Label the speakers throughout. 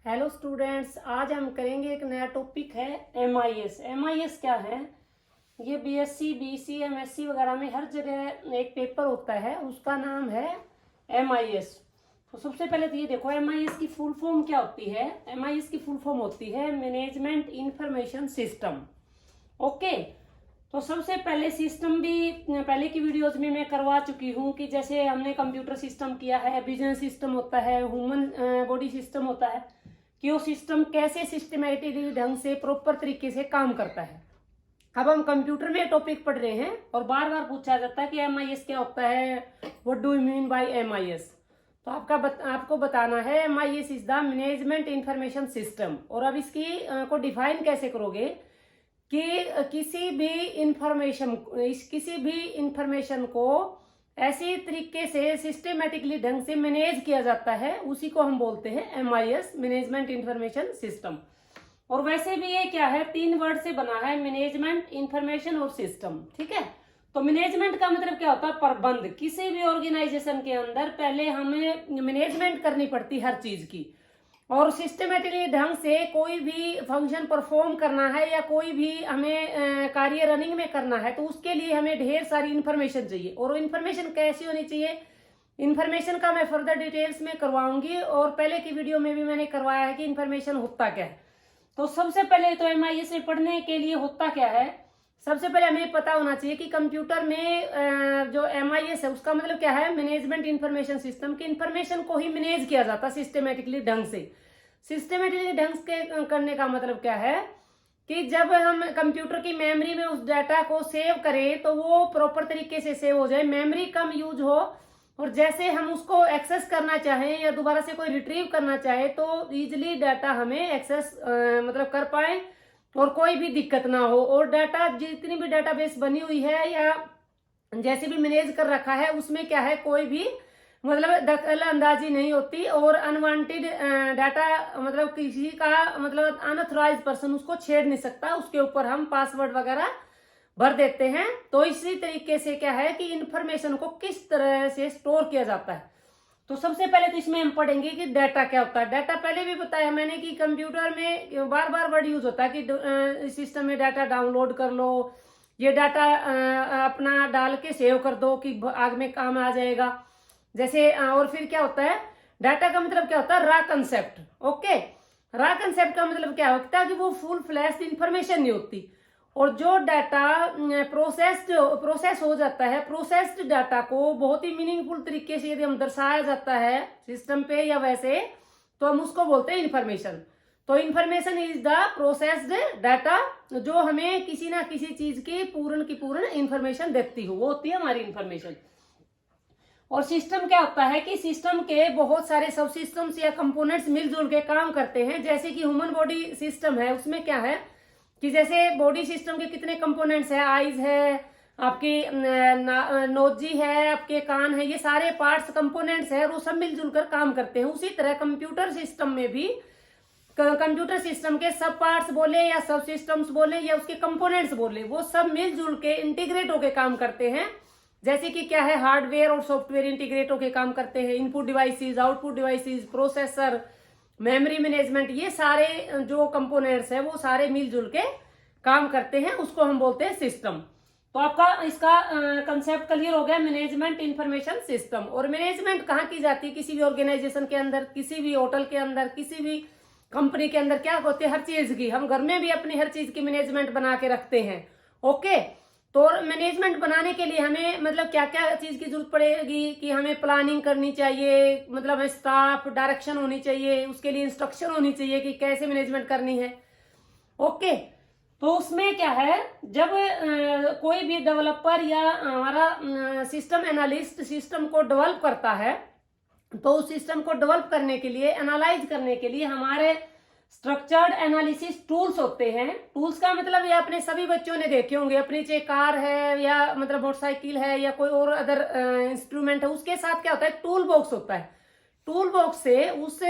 Speaker 1: Hello students, आज हम करेंगे एक नया टॉपिक है MIS। MIS क्या है? ये BSc BC MSc वगैरह में हर जगह एक पेपर होता है, उसका नाम है MIS। तो सबसे पहले तो ये देखो MIS की फुल फॉर्म क्या होती है। MIS की फुल फॉर्म होती है मैनेजमेंट इंफॉर्मेशन सिस्टम। ओके, तो सबसे पहले सिस्टम भी पहले की वीडियोज में मैं करवा चुकी हूँ कि जैसे हमने कंप्यूटर सिस्टम किया है, बिजनेस सिस्टम होता है, ह्यूमन बॉडी सिस्टम होता है, कि वो सिस्टम कैसे सिस्टमेटिकली ढंग से प्रॉपर तरीके से काम करता है। अब हम कंप्यूटर में टॉपिक पढ़ रहे हैं और बार बार पूछा जाता है कि MIS क्या होता है, what do you mean by MIS। तो आपको बताना है MIS is the management information system. और अब इसकी को डिफाइन कैसे करोगे कि किसी भी इंफॉर्मेशन को ऐसी तरीके से सिस्टमेटिकली ढंग से मैनेज किया जाता है, उसी को हम बोलते हैं MIS, मैनेजमेंट इंफॉर्मेशन सिस्टम। और वैसे भी ये क्या है, 3 वर्ड से बना है, मैनेजमेंट, इंफॉर्मेशन और सिस्टम। ठीक है, तो मैनेजमेंट का मतलब क्या होता है? प्रबंध। किसी भी ऑर्गेनाइजेशन के अंदर पहले हमें मैनेजमेंट करनी पड़ती हर चीज की, और सिस्टमेटिकली ढंग से कोई भी फंक्शन परफॉर्म करना है या कोई भी हमें कार्य रनिंग में करना है, तो उसके लिए हमें ढेर सारी इन्फॉर्मेशन चाहिए। और वो इन्फॉर्मेशन कैसी होनी चाहिए, इन्फॉर्मेशन का मैं फर्दर डिटेल्स में करवाऊंगी, और पहले की वीडियो में भी मैंने करवाया है कि इन्फॉर्मेशन होता क्या है। तो सबसे पहले तो MIS से पढ़ने के लिए होता क्या है, सबसे पहले हमें पता होना चाहिए कि कंप्यूटर में जो MIS है उसका मतलब क्या है, मैनेजमेंट इंफॉर्मेशन सिस्टम। की इंफॉर्मेशन को ही मैनेज किया जाता सिस्टमेटिकली ढंग से। सिस्टमेटिकली ढंग से करने का मतलब क्या है कि जब हम कंप्यूटर की मेमोरी में उस डाटा को सेव करें तो वो प्रॉपर तरीके से सेव हो जाए, मेमोरी कम यूज हो, और जैसे हम उसको एक्सेस करना चाहें या दोबारा से कोई रिट्रीव करना चाहे तो इजिली डाटा हमें एक्सेस मतलब कर पाए और कोई भी दिक्कत ना हो। और डाटा जितनी भी डाटाबेस बनी हुई है या जैसे भी मैनेज कर रखा है उसमें क्या है, कोई भी मतलब दखल अंदाजी नहीं होती, और अनवांटेड डाटा मतलब किसी का मतलब अनऑथराइज्ड पर्सन उसको छेड़ नहीं सकता, उसके ऊपर हम पासवर्ड वगैरह भर देते हैं। तो इसी तरीके से क्या है कि इंफॉर्मेशन को किस तरह से स्टोर किया जाता है। तो सबसे पहले तो इसमें हम पढ़ेंगे कि डाटा क्या होता है। डाटा पहले भी बताया मैंने कि कंप्यूटर में बार बार वर्ड यूज होता है कि सिस्टम में डाटा डाउनलोड कर लो, ये डाटा अपना डाल के सेव कर दो कि आगे में काम आ जाएगा जैसे। और फिर क्या होता है, डाटा का मतलब क्या होता है, raw concept. Okay, raw concept का मतलब क्या होता है कि वो फुल फ्लैश इंफॉर्मेशन नहीं होती, और जो डाटा प्रोसेस हो जाता है, प्रोसेस्ड डाटा को बहुत ही मीनिंगफुल तरीके से यदि हम दर्शाया जाता है सिस्टम पे या वैसे, तो हम उसको बोलते हैं इंफॉर्मेशन। तो information is the processed data, जो हमें किसी ना किसी चीज की पूर्ण इंफॉर्मेशन देती हो, वो होती है हमारी इंफॉर्मेशन। और सिस्टम क्या होता है कि सिस्टम के बहुत सारे सब सिस्टम्स या कंपोनेंट्स मिलजुल के काम करते हैं। जैसे कि ह्यूमन बॉडी सिस्टम है, उसमें क्या है कि जैसे बॉडी सिस्टम के कितने कंपोनेंट्स है, आईज है, आपकी नोजी है, आपके कान है, ये सारे पार्ट्स कंपोनेंट्स है और वो सब मिलजुल कर काम करते हैं। उसी तरह कंप्यूटर सिस्टम में भी कंप्यूटर सिस्टम के सब पार्ट्स बोले या सब सिस्टम्स बोले या उसके कंपोनेंट्स बोले, वो सब मिलजुल के इंटीग्रेट होके काम करते हैं। जैसे कि क्या है, हार्डवेयर और सॉफ्टवेयर इंटीग्रेट होके काम करते हैं, input devices, output devices, processor, memory management, ये सारे जो कंपोनेंट्स है वो सारे मिलजुल के काम करते हैं, उसको हम बोलते हैं सिस्टम। तो आपका इसका कंसेप्ट क्लियर हो गया, मैनेजमेंट इंफॉर्मेशन सिस्टम। और मैनेजमेंट कहाँ की जाती है, किसी भी ऑर्गेनाइजेशन के अंदर, किसी भी होटल के अंदर, किसी भी कंपनी के अंदर क्या होती है, हर चीज की। हम घर में भी अपनी हर चीज की मैनेजमेंट बना के रखते हैं। ओके, तो मैनेजमेंट बनाने के लिए हमें मतलब क्या क्या चीज की जरूरत पड़ेगी कि हमें प्लानिंग करनी चाहिए, मतलब स्टाफ डायरेक्शन होनी चाहिए, उसके लिए इंस्ट्रक्शन होनी चाहिए कि कैसे मैनेजमेंट करनी है। ओके, तो उसमें क्या है, जब कोई भी डेवलपर या हमारा सिस्टम एनालिस्ट सिस्टम को डेवलप करता है, तो उस सिस्टम को डेवलप करने के लिए, एनालाइज करने के लिए हमारे स्ट्रक्चर्ड एनालिसिस टूल्स होते हैं। टूल्स का मतलब ये अपने सभी बच्चों ने देखे होंगे, अपनी चाहे कार है या मतलब मोटरसाइकिल है या कोई और अदर इंस्ट्रूमेंट है, उसके साथ क्या होता है, टूल बॉक्स होता है। टूल बॉक्स से उस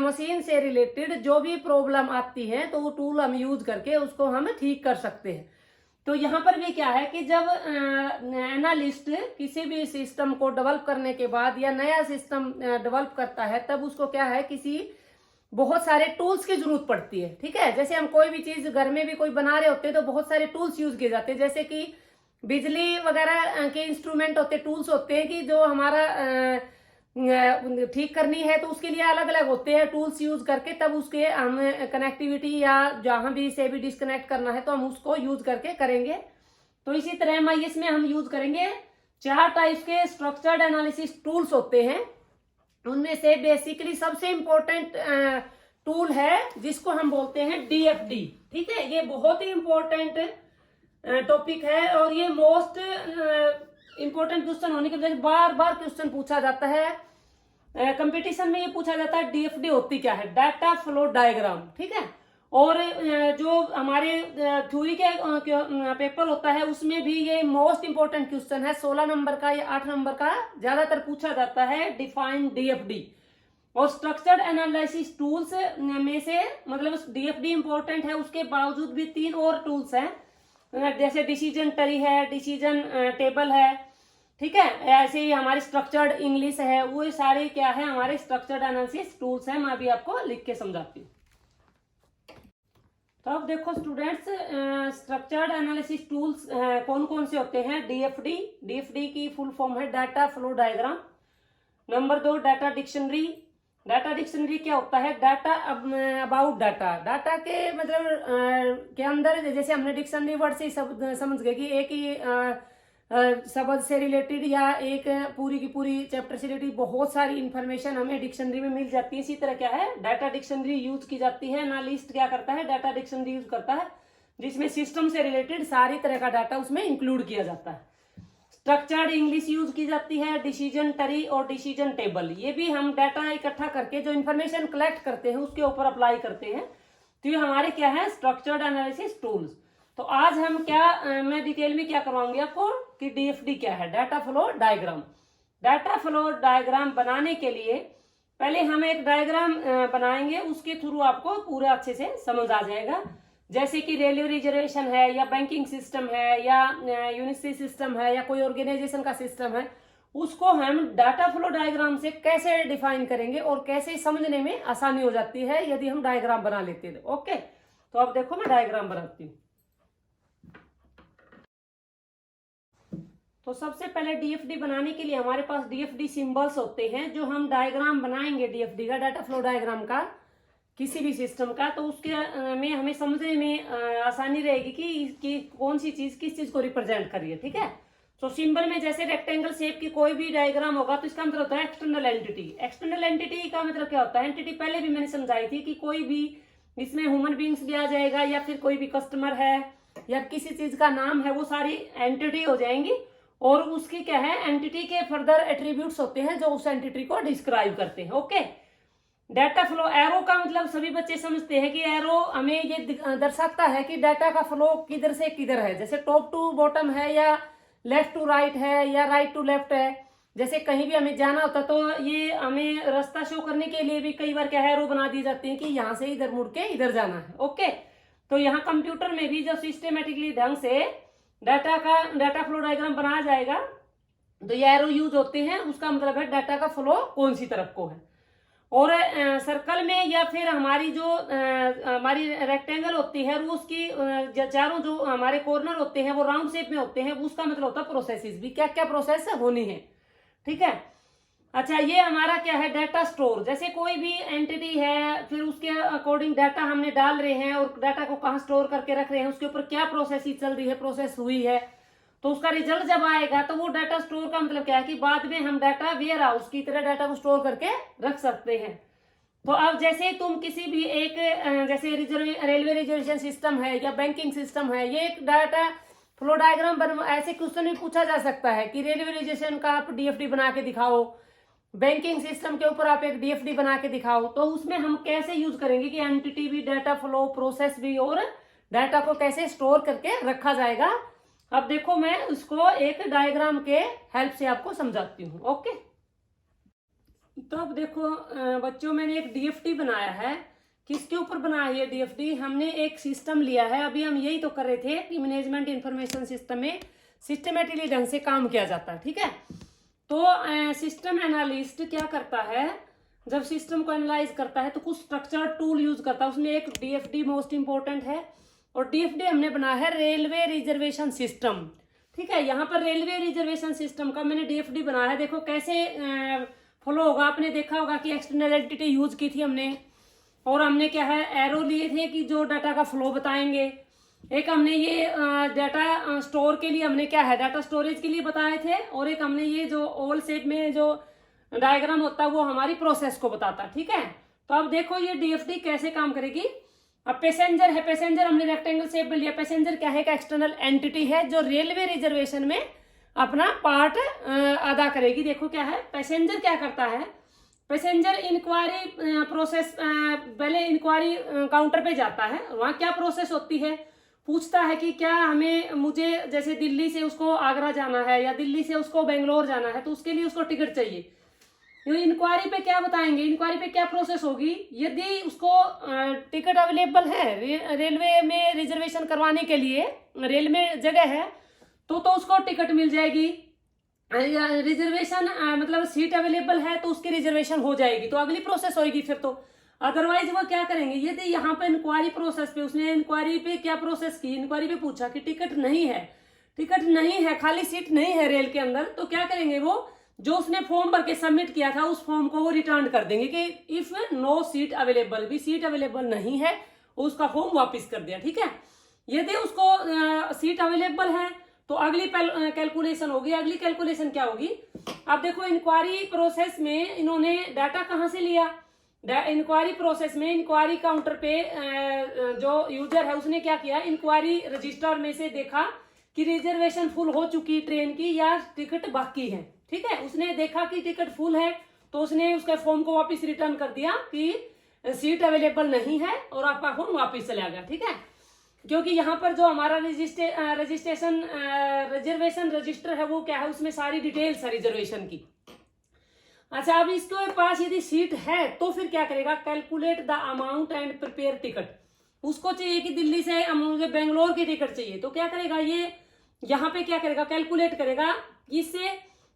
Speaker 1: मशीन से रिलेटेड जो भी प्रॉब्लम आती है तो वो टूल हम यूज करके उसको हम ठीक कर सकते हैं। तो यहाँ पर भी क्या है कि जब एनालिस्ट किसी भी सिस्टम को डेवलप करने के बाद या नया सिस्टम डेवलप करता है, तब उसको क्या है, किसी बहुत सारे टूल्स की जरूरत पड़ती है, ठीक है। जैसे हम कोई भी चीज घर में भी कोई बना रहे होते हैं तो बहुत सारे टूल्स यूज किए जाते हैं, जैसे कि बिजली वगैरह के इंस्ट्रूमेंट होते, टूल्स होते हैं कि जो हमारा ठीक करनी है तो उसके लिए अलग अलग होते हैं टूल्स यूज करके, तब उसके हम कनेक्टिविटी या जहां भी से भी डिस्कनेक्ट करना है तो हम उसको यूज करके करेंगे। तो इसी तरह MIS में हम यूज करेंगे 4 टाइप्स के स्ट्रक्चर्ड एनालिसिस टूल्स होते हैं। उनमें से बेसिकली सबसे इंपॉर्टेंट टूल है जिसको हम बोलते हैं DFD, ठीक है। ये बहुत ही इंपॉर्टेंट टॉपिक है और ये मोस्ट इंपॉर्टेंट क्वेश्चन होने की वजह से बार बार क्वेश्चन पूछा जाता है कंपटीशन में। ये पूछा जाता है DFD होती क्या है, डाटा फ्लो डायग्राम, ठीक है। और जो हमारे थ्योरी के पेपर होता है उसमें भी ये मोस्ट इंपॉर्टेंट क्वेश्चन है, 16 नंबर का या 8 नंबर का ज्यादातर पूछा जाता है, डिफाइन DFD। और स्ट्रक्चर्ड एनालिसिस टूल्स में से मतलब DFD इंपॉर्टेंट है, उसके बावजूद भी 3 और टूल्स हैं, जैसे डिसीजन ट्री है, डिसीजन टेबल है, ठीक है। ऐसे ही हमारी स्ट्रक्चर्ड इंग्लिश है, वो सारे क्या है हमारे स्ट्रक्चर्ड एनालिसिस टूल्स है। मैं अभी आपको लिख के समझाती हूँ। तो अब देखो स्टूडेंट्स, स्ट्रक्चर्ड एनालिसिस टूल्स कौन कौन से होते हैं। DFD की फुल फॉर्म है data flow diagram. Number 2 data dictionary. Data dictionary क्या होता है, डाटा अबाउट डाटा के मतलब के अंदर, जैसे हमने डिक्शनरी वर्ड से समझ गए कि एक ही शब्द से रिलेटेड या एक पूरी की पूरी चैप्टर से रिलेटेड बहुत सारी इंफॉर्मेशन हमें डिक्शनरी में मिल जाती है। इसी तरह क्या है डाटा डिक्शनरी यूज की जाती है। एनालिस्ट क्या करता है, डाटा डिक्शनरी यूज करता है जिसमें सिस्टम से रिलेटेड सारी तरह का डाटा उसमें इंक्लूड किया जाता है। स्ट्रक्चर्ड इंग्लिश यूज की जाती है, डिसीजन ट्री और डिसीजन टेबल। ये भी हम डाटा इकट्ठा करके जो इन्फॉर्मेशन कलेक्ट करते हैं उसके ऊपर अप्लाई करते हैं। तो ये हमारे क्या है स्ट्रक्चर्ड एनालिसिस टूल्स। तो आज हम क्या मैं डिटेल में क्या करवाऊंगी आपको कि DFD क्या है, data flow diagram. Data flow diagram बनाने के लिए पहले हम एक डायग्राम बनाएंगे, उसके थ्रू आपको पूरा अच्छे से समझ आ जाएगा। जैसे कि रेलवे रिजर्वेशन है या बैंकिंग सिस्टम है या यूनिवर्सिटी सिस्टम है या कोई ऑर्गेनाइजेशन का सिस्टम है, उसको हम डाटा फ्लो डायग्राम से कैसे डिफाइन करेंगे और कैसे समझने में आसानी हो जाती है यदि हम डायग्राम बना लेते हैं। ओके, तो अब देखो मैं डायग्राम बनाती हूँ। तो सबसे पहले DFD बनाने के लिए हमारे पास DFD सिंबल्स होते हैं। जो हम डायग्राम बनाएंगे DFD का, डाटा फ्लो डायग्राम का, किसी भी सिस्टम का, तो उसके में हमें समझने में आसानी रहेगी कि कौन सी चीज किस चीज को रिप्रेजेंट कर रही है, ठीक है। तो सिंबल में जैसे रेक्टेंगल शेप की कोई भी डायग्राम होगा तो इसका मतलब होता है एक्सटर्नल एंटिटी। एक्सटर्नल एंटिटी का मतलब क्या होता है, एंटिटी पहले भी मैंने समझाई थी कि कोई भी इसमें ह्यूमन बींग्स भी आ जाएगा या फिर कोई भी कस्टमर है या किसी चीज का नाम है, वो सारी एंटिटी हो जाएंगी। और उसकी क्या है एंटिटी के फर्दर एट्रीब्यूट्स होते हैं जो उस एंटिटी को डिस्क्राइब करते हैं। ओके, डाटा फ्लो, एरो का मतलब सभी बच्चे समझते हैं कि एरो हमें ये दर्शाता है कि डाटा का फ्लो किधर से किधर है, जैसे टॉप टू बॉटम है या लेफ्ट टू राइट है या राइट टू लेफ्ट है। जैसे कहीं भी हमें जाना होता तो ये हमें रास्ता शो करने के लिए भी कई बार क्या है एरो बना दिए जाते हैं कि यहाँ से इधर मुड़ के इधर जाना है। ओके, तो यहाँ कंप्यूटर में भी जब सिस्टमेटिकली ढंग से डाटा फ्लो डायग्राम बनाया जाएगा तो ये एरो यूज होते हैं, उसका मतलब है डाटा का फ्लो कौन सी तरफ को है। और सर्कल में या फिर हमारी जो हमारी रेक्टेंगल होती है उसकी चारों जो हमारे कॉर्नर होते हैं वो राउंड शेप में होते हैं, उसका मतलब होता है प्रोसेसेस भी क्या क्या प्रोसेस होनी है, ठीक है। अच्छा, ये हमारा क्या है डाटा स्टोर। जैसे कोई भी एंटिटी है फिर उसके अकॉर्डिंग डाटा हमने डाल रहे हैं और डाटा को कहाँ स्टोर करके रख रहे हैं, उसके ऊपर क्या प्रोसेस चल रही है, प्रोसेस हुई है, तो उसका रिजल्ट जब आएगा तो वो डाटा स्टोर का मतलब क्या है कि बाद में हम डाटा वेयर हाउस की तरह डाटा को स्टोर करके रख सकते हैं। तो अब जैसे तुम किसी भी एक जैसे रेलवे रिजर्वेशन सिस्टम है या बैंकिंग सिस्टम है, ये एक डाटा फ्लो डायग्राम ऐसे क्वेश्चन भी पूछा जा सकता है कि रेलवे रिजर्वेशन का आप DFD बना के दिखाओ, बैंकिंग सिस्टम के ऊपर आप एक DFD बना के दिखाओ। तो उसमें हम कैसे यूज करेंगे कि एंटिटी भी, डाटा फ्लो, प्रोसेस भी और डाटा को कैसे स्टोर करके रखा जाएगा। अब देखो मैं उसको एक डायग्राम के हेल्प से आपको समझाती हूँ। ओके, तो अब देखो बच्चों, मैंने एक DFD बनाया है। किसके ऊपर बनाया है ये DFD, हमने एक सिस्टम लिया है। अभी हम यही तो कर रहे थे कि मैनेजमेंट इंफॉर्मेशन सिस्टम में सिस्टमेटिकली ढंग से काम किया जाता है, ठीक है। तो सिस्टम एनालिस्ट क्या करता है, जब सिस्टम को एनालाइज करता है तो कुछ स्ट्रक्चर्ड टूल यूज करता है। उसमें एक डीएफडी मोस्ट इंपॉर्टेंट है, और डीएफडी हमने बनाया है रेलवे रिजर्वेशन सिस्टम। ठीक है, यहाँ पर रेलवे रिजर्वेशन सिस्टम का मैंने डीएफडी बनाया है। देखो कैसे फॉलो होगा। आपने देखा होगा कि एक्सटर्नल एंटिटी यूज की थी हमने, और हमने क्या है एरो लिए थे कि जो डाटा का फ्लो बताएंगे। एक हमने ये डाटा स्टोर के लिए हमने क्या है डाटा स्टोरेज के लिए बताए थे, और एक हमने ये जो ओवल शेप में जो डायग्राम होता है वो हमारी प्रोसेस को बताता। ठीक है, तो अब देखो ये डीएफडी कैसे काम करेगी। अब पैसेंजर है, पैसेंजर हमने रेक्टेंगल शेप में लिया। पैसेंजर क्या है, एक एक्सटर्नल एंटिटी है जो रेलवे रिजर्वेशन में अपना पार्ट अदा करेगी। देखो क्या है, पैसेंजर क्या करता है, पैसेंजर इंक्वायरी प्रोसेस, पहले इंक्वायरी काउंटर पे जाता है। वहाँ क्या प्रोसेस होती है, पूछता है कि क्या हमें मुझे जैसे दिल्ली से उसको आगरा जाना है या दिल्ली से उसको बेंगलोर जाना है, तो उसके लिए उसको टिकट चाहिए। इंक्वायरी पे क्या बताएंगे, इंक्वायरी पे क्या प्रोसेस होगी। यदि उसको टिकट अवेलेबल है रेलवे में रिजर्वेशन करवाने के लिए, रेल में जगह है तो उसको टिकट मिल जाएगी। रिजर्वेशन मतलब सीट अवेलेबल है तो उसकी रिजर्वेशन हो जाएगी, तो अगली प्रोसेस होगी फिर तो। अदरवाइज वो क्या करेंगे, यदि यहाँ पे इंक्वायरी प्रोसेस पे उसने इंक्वायरी पे क्या प्रोसेस की, इंक्वायरी पे पूछा कि टिकट नहीं है, टिकट नहीं है, खाली सीट नहीं है रेल के अंदर, तो क्या करेंगे वो जो उसने फॉर्म भर के सबमिट किया था उस फॉर्म को वो रिटर्न कर देंगे कि इफ नो सीट अवेलेबल, भी सीट अवेलेबल नहीं है, उसका फॉर्म वापस कर दिया। ठीक है, यदि उसको सीट अवेलेबल है तो अगली कैलकुलेशन होगी। अगली कैलकुलेशन क्या होगी, अब देखो इंक्वायरी प्रोसेस में इन्होंने डाटा कहाँ से लिया। इंक्वायरी प्रोसेस में इंक्वायरी काउंटर पे जो यूजर है उसने क्या किया, इंक्वायरी रजिस्टर में से देखा कि रिजर्वेशन फुल हो चुकी ट्रेन की या टिकट बाकी है। ठीक है, उसने देखा कि टिकट फुल है तो उसने उसके फॉर्म को वापस रिटर्न कर दिया कि सीट अवेलेबल नहीं है, और आपका फॉर्म वापस चला गया। ठीक है, क्योंकि यहाँ पर जो हमारा रजिस्ट्रेशन रिजर्वेशन रजिस्टर है वो क्या है, उसमें सारी डिटेल्स है रिजर्वेशन की। अच्छा, अब इसके पास यदि सीट है तो फिर क्या करेगा, calculate the amount and prepare ticket. उसको चाहिए कि दिल्ली से मुझे बेंगलोर की टिकट चाहिए, तो क्या करेगा ये यहाँ पे क्या करेगा, कैलकुलेट करेगा। इससे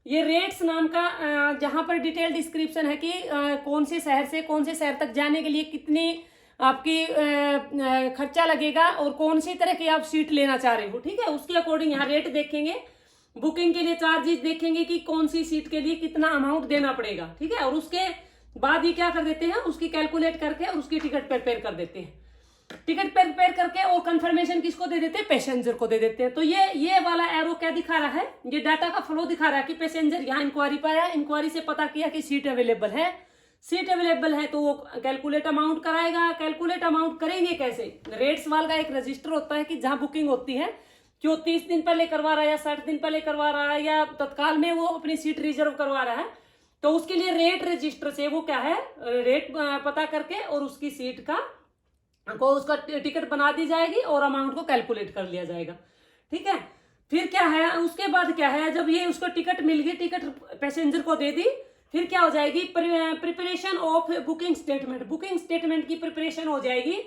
Speaker 1: ये रेट्स नाम का जहां पर डिटेल डिस्क्रिप्शन है कि कौन से शहर से कौन से शहर तक जाने के लिए कितनी आपकी खर्चा लगेगा और कौन सी तरह की आप सीट लेना चाह रहे हो। ठीक है, उसके अकॉर्डिंग यहाँ रेट देखेंगे, बुकिंग के लिए चार्जेस देखेंगे कि कौन सी सीट के लिए कितना अमाउंट देना पड़ेगा। ठीक है, और उसके बाद ये क्या कर देते हैं, उसकी कैलकुलेट करके और उसकी टिकट प्रिपेयर कर देते हैं। टिकट प्रिपेयर करके और कंफर्मेशन किसको दे देते हैं, पैसेंजर को दे देते हैं। तो ये वाला एरो क्या दिखा रहा है, ये डाटा का फ्लो दिखा रहा है कि पैसेंजर यहाँ इंक्वायरी पे आया, इंक्वायरी से पता किया कि सीट अवेलेबल है, सीट अवेलेबल है तो वो कैलकुलेट अमाउंट कराएगा। कैलकुलेट अमाउंट करेंगे कैसे, रेट्स वाल का एक रजिस्टर होता है कि जहां बुकिंग होती है, जो 30 दिन पहले करवा रहा है या 60 दिन पहले करवा रहा है या तत्काल में वो अपनी सीट रिजर्व करवा रहा है, तो उसके लिए रेट रजिस्टर से वो क्या है रेट पता करके और उसकी सीट का को उसका टिकट बना दी जाएगी और अमाउंट को कैलकुलेट कर लिया जाएगा। ठीक है, फिर क्या है, उसके बाद क्या है, जब ये उसको टिकट मिल गई, टिकट पैसेंजर को दे दी, फिर क्या हो जाएगी, preparation of booking statement, booking statement की प्रिपरेशन हो जाएगी।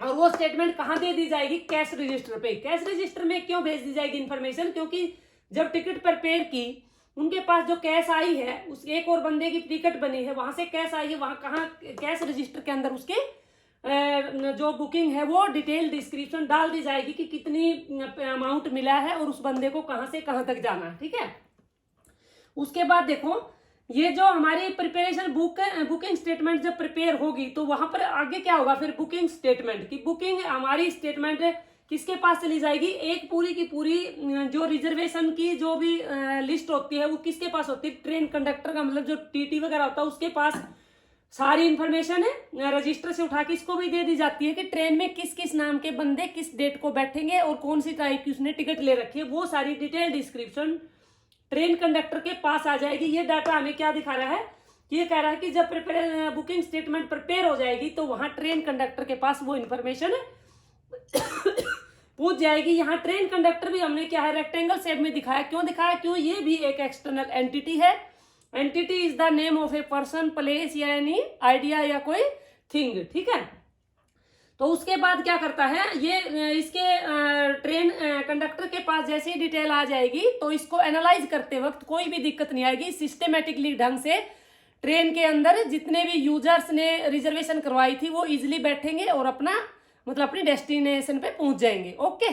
Speaker 1: और वो स्टेटमेंट कहाँ दे दी जाएगी, कैश रजिस्टर पे। कैश रजिस्टर में क्यों भेज दी जाएगी इन्फॉर्मेशन, क्योंकि जब टिकट प्रिपेयर की उनके पास जो कैश आई है, उस एक और बंदे की टिकट बनी है, वहां से कैश आई है, वहां कहाँ कैश रजिस्टर के अंदर उसके जो बुकिंग है वो डिटेल डिस्क्रिप्शन डाल दी जाएगी कि कितनी अमाउंट मिला है और उस बंदे को कहां से कहां तक जाना है। ठीक है, उसके बाद देखो ये जो हमारी प्रिपरेशन बुकिंग स्टेटमेंट जब प्रिपेयर होगी तो वहां पर आगे क्या होगा, फिर बुकिंग स्टेटमेंट की बुकिंग हमारी स्टेटमेंट किसके पास चली जाएगी, एक पूरी की पूरी जो रिजर्वेशन की जो भी लिस्ट होती है वो किसके पास होती है, ट्रेन कंडक्टर का मतलब जो टीटी वगैरह होता है उसके पास सारी इंफॉर्मेशन है, रजिस्टर से उठा के इसको भी दे दी जाती है कि ट्रेन में किस किस नाम के बंदे किस डेट को बैठेंगे और कौन सी टाइप की उसने टिकट ले रखी है, वो सारी डिटेल डिस्क्रिप्शन ट्रेन कंडक्टर के पास आ जाएगी। ये डाटा हमें क्या दिखा रहा है, ये कह रहा है कि जब बुकिंग स्टेटमेंट प्रिपेयर हो जाएगी तो वहां ट्रेन कंडक्टर के पास वो इन्फॉर्मेशन पूछ जाएगी। यहाँ ट्रेन कंडक्टर भी हमने क्या है रेक्टेंगल शेप में दिखाया, क्यों दिखाया, क्यों ये भी एक एक्सटर्नल एंटिटी है। Entity is the name of a person, place या एनी आइडिया या कोई थिंग। ठीक है, तो उसके बाद क्या करता है ये इसके ट्रेन कंडक्टर के पास जैसे ही डिटेल आ जाएगी तो इसको एनालाइज करते वक्त कोई भी दिक्कत नहीं आएगी, सिस्टेमेटिकली ढंग से ट्रेन के अंदर जितने भी यूजर्स ने रिजर्वेशन करवाई थी वो इजिली बैठेंगे और अपना मतलब अपनी डेस्टिनेशन पे पहुंच जाएंगे। ओके,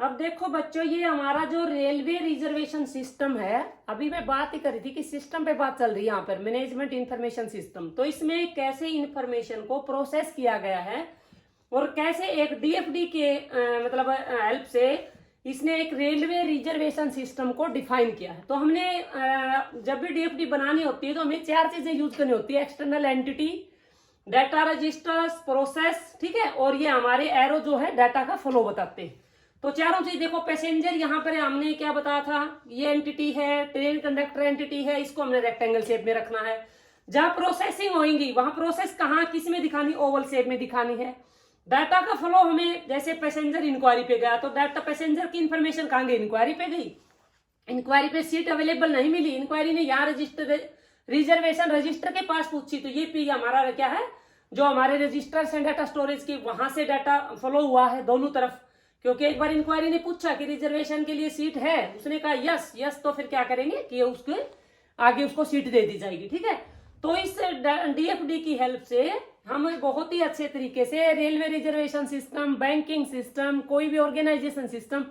Speaker 1: अब देखो बच्चों, ये हमारा जो रेलवे रिजर्वेशन सिस्टम है, अभी मैं बात ही कर रही थी कि सिस्टम पे बात चल रही है यहाँ पर, मैनेजमेंट इंफॉर्मेशन सिस्टम। तो इसमें कैसे इंफॉर्मेशन को प्रोसेस किया गया है और कैसे एक डीएफडी के मतलब हेल्प से इसने एक रेलवे रिजर्वेशन सिस्टम को डिफाइन किया है। तो हमने जब भी डीएफडी बनानी होती है तो हमें 4 चीजें यूज करनी होती है: external entity, data registers, process, ठीक है, और ये हमारे एरो जो है डाटा का फ्लो बताते हैं। तो चारों चीज देखो, पैसेंजर यहाँ पर हमने क्या बताया था, ये एंटिटी है, ट्रेन कंडक्टर एंटिटी है, इसको हमने रेक्टेंगल शेप में रखना है। जहां प्रोसेसिंग होगी वहां प्रोसेस कहाँ किस में दिखानी, ओवल शेप में दिखानी है। डाटा का फ्लो हमें, जैसे पैसेंजर इंक्वायरी पे गया तो डाटा पैसेंजर की इंफॉर्मेशन कहाँ गई, इंक्वायरी पे गई। इंक्वायरी पे सीट अवेलेबल नहीं मिली, इंक्वायरी ने यहाँ रजिस्टर रिजर्वेशन रजिस्टर के पास पूछी, तो ये पी हमारा क्या है, जो हमारे रजिस्टर्स एंड डाटा स्टोरेज की वहां से डाटा फ्लो हुआ है दोनों तरफ। क्योंकि एक बार इंक्वायरी ने पूछा कि रिजर्वेशन के लिए सीट है, उसने कहा यस यस, तो फिर क्या करेंगे कि उसके आगे उसको सीट दे दी जाएगी, ठीक है। तो इस डीएफडी की हेल्प से हम बहुत ही अच्छे तरीके से railway reservation system, banking system, कोई भी ऑर्गेनाइजेशन सिस्टम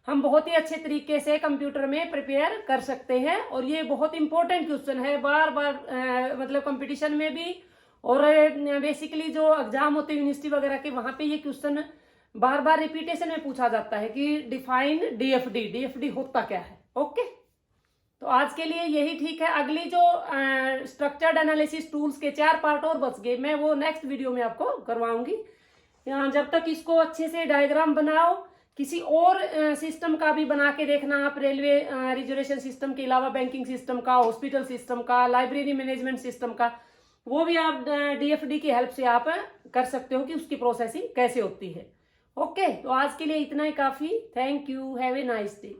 Speaker 1: हम बहुत ही अच्छे तरीके से कंप्यूटर में प्रिपेयर कर सकते हैं। और ये बहुत इंपॉर्टेंट क्वेश्चन है, बार बार मतलब कंपटीशन में भी, और बेसिकली जो एग्जाम होते हैं यूनिवर्सिटी वगैरह के, वहां पे ये क्वेश्चन बार बार रिपीटेशन में पूछा जाता है कि डिफाइन डीएफडी, डीएफडी होता क्या है। ओके, तो आज के लिए यही ठीक है। अगली जो स्ट्रक्चर्ड एनालिसिस टूल्स के 4 पार्ट और बच गए, मैं वो नेक्स्ट वीडियो में आपको करवाऊंगी। यहाँ जब तक इसको अच्छे से डायग्राम बनाओ, किसी और सिस्टम का भी बना के देखना आप, रेलवे रिजर्वेशन सिस्टम के अलावा बैंकिंग सिस्टम का, हॉस्पिटल सिस्टम का, लाइब्रेरी मैनेजमेंट सिस्टम का, वो भी आप डीएफडी की हेल्प से आप कर सकते हो कि उसकी प्रोसेसिंग कैसे होती है। ओके, तो आज के लिए इतना ही काफी। Thank you, have a nice day.